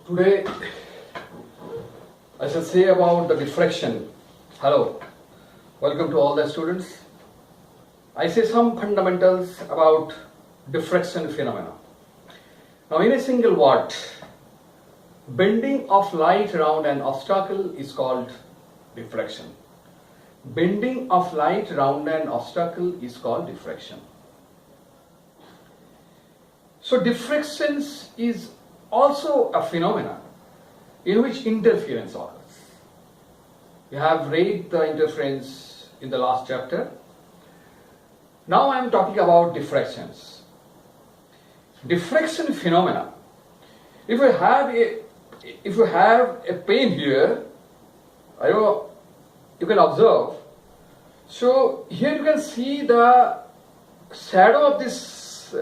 Today I shall say about the diffraction. Hello, welcome to all the students. I say some fundamentals about diffraction phenomena. Now in a single word, bending of light around an obstacle is called diffraction. Bending of light around an obstacle is called diffraction. So diffraction is also a phenomenon in which interference occurs. We have read the interference in the last chapter. Now I am talking about diffractions. Diffraction phenomena. If you have a pen here, you can observe. So here you can see the shadow of this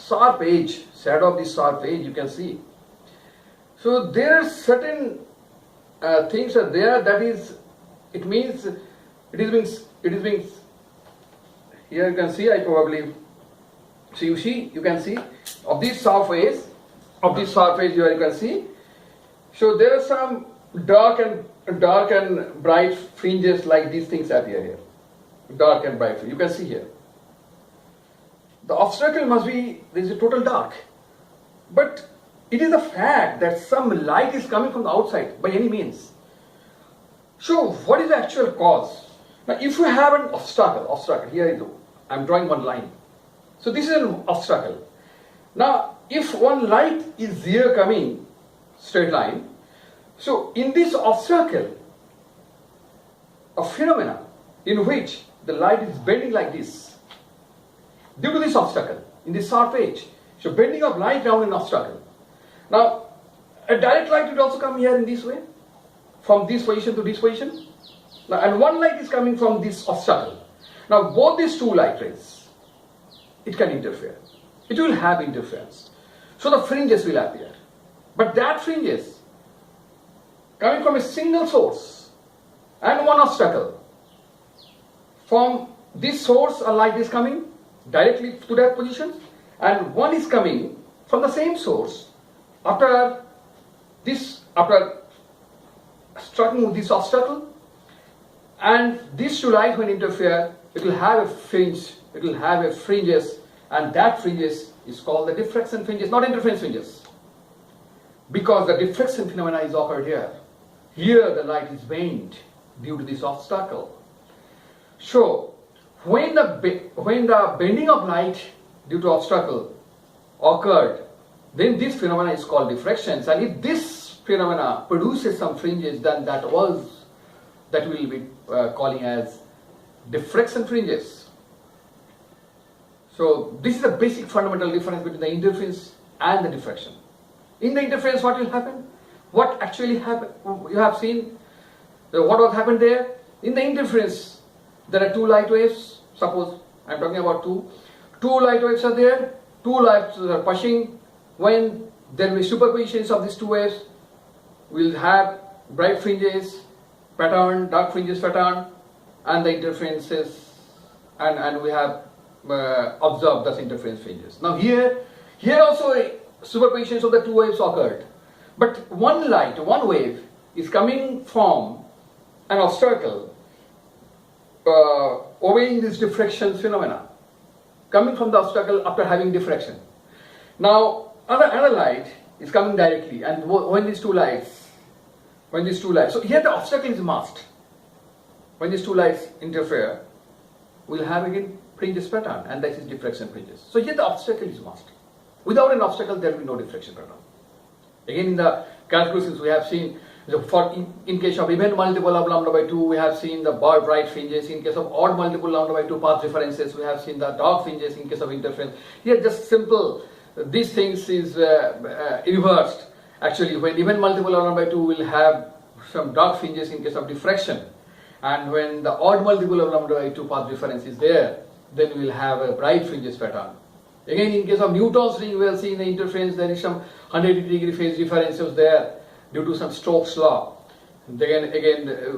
sharp edge. Shadow of this sharp edge you can see. So there are certain things are there. That is, it means it is being. Here you can see. So you can see of this surface. Of this surface here you can see. So there are some dark and bright fringes like these things appear here. Dark and bright. You can see here. The obstacle must be, there is a total dark. But it is a fact that some light is coming from the outside by any means. So what is the actual cause? Now if you have an obstacle, here I am drawing one line. So this is an obstacle. Now if one light is here coming, straight line, so in this obstacle, a phenomena in which the light is bending like this, due to this obstacle, in this sharp edge. So bending of light around an obstacle. Now, a direct light will also come here in this way, from this position to this position. Now, and one light is coming from this obstacle. Now, both these two light rays, it can interfere. It will have interference. So the fringes will appear. But that fringes, coming from a single source and one obstacle, from this source a light is coming directly to that position, and one is coming from the same source after striking with this obstacle, and these two lights when interfere, it will have a fringe, it will have a fringes, and that fringes is called the diffraction fringes, not interference fringes, because the diffraction phenomena is occurred here. Here the light is bent due to this obstacle. So when the bending of light due to obstacle occurred, then this phenomena is called diffractions. And if this phenomena produces some fringes, then that will be calling as diffraction fringes. So this is the basic fundamental difference between the interference and the diffraction. In the interference, what will happen? What actually happened? You have seen what was happened there. In the interference, there are two light waves. Suppose I am talking about two light waves are there. Two lights are pushing. When there will be superpositions of these two waves, we will have bright fringes pattern, dark fringes pattern, and the interferences, and we have observed those interference fringes. Now here also superpositions of the two waves occurred, but one wave is coming from an obstacle, obeying this diffraction phenomena, coming from the obstacle after having diffraction. Now another light is coming directly, and when these two lights, so here the obstacle is masked. When these two lights interfere, we'll have again fringes pattern, and that is diffraction fringes. So here the obstacle is masked. Without an obstacle, there will be no diffraction pattern. Again, in the calculations we have seen, in case of even multiple of lambda by 2, we have seen the bright fringes. In case of odd multiple lambda by 2 path differences, we have seen the dark fringes in case of interference. Here just simple, these things is reversed. Actually, when even multiple lambda by 2 will have some dark fringes in case of diffraction, and when the odd multiple of lambda by 2 path difference is there, then we will have a bright fringes pattern. Again, in case of Newton's ring, we will see in the interference there is some 180-degree phase differences there due to some Stokes law. Again,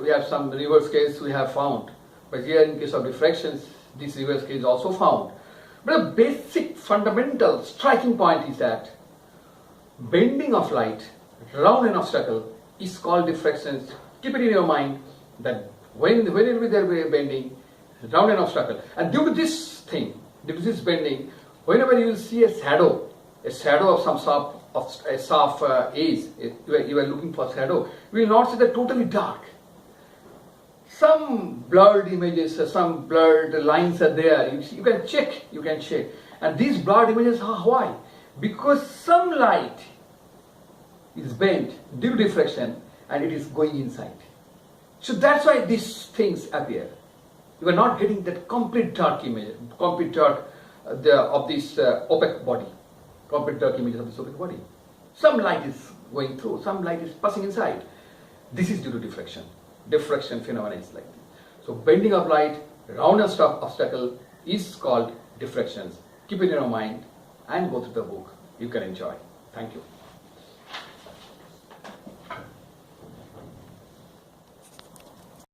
we have some reverse case we have found. But here in case of diffractions, this reverse case is also found. But a basic fundamental striking point is that bending of light round an obstacle is called diffraction. Keep it in your mind that when it will be there bending round an obstacle, and due to this thing, due to this bending, whenever you will see a shadow of some sort of a soft edge, you are looking for shadow, you will not see that totally dark. Some blurred images, some blurred lines are there. You can check, and these blurred images are why? Because some light is bent due to diffraction and it is going inside. So that's why these things appear. You are not getting that complete dark image, complete dark of this opaque body, complete dark image of this opaque body. Some light is going through, some light is passing inside. This is due to diffraction. Diffraction phenomena is like this. So bending of light round a obstacle is called diffractions. Keep it in your mind and go through the book. You can enjoy. Thank you.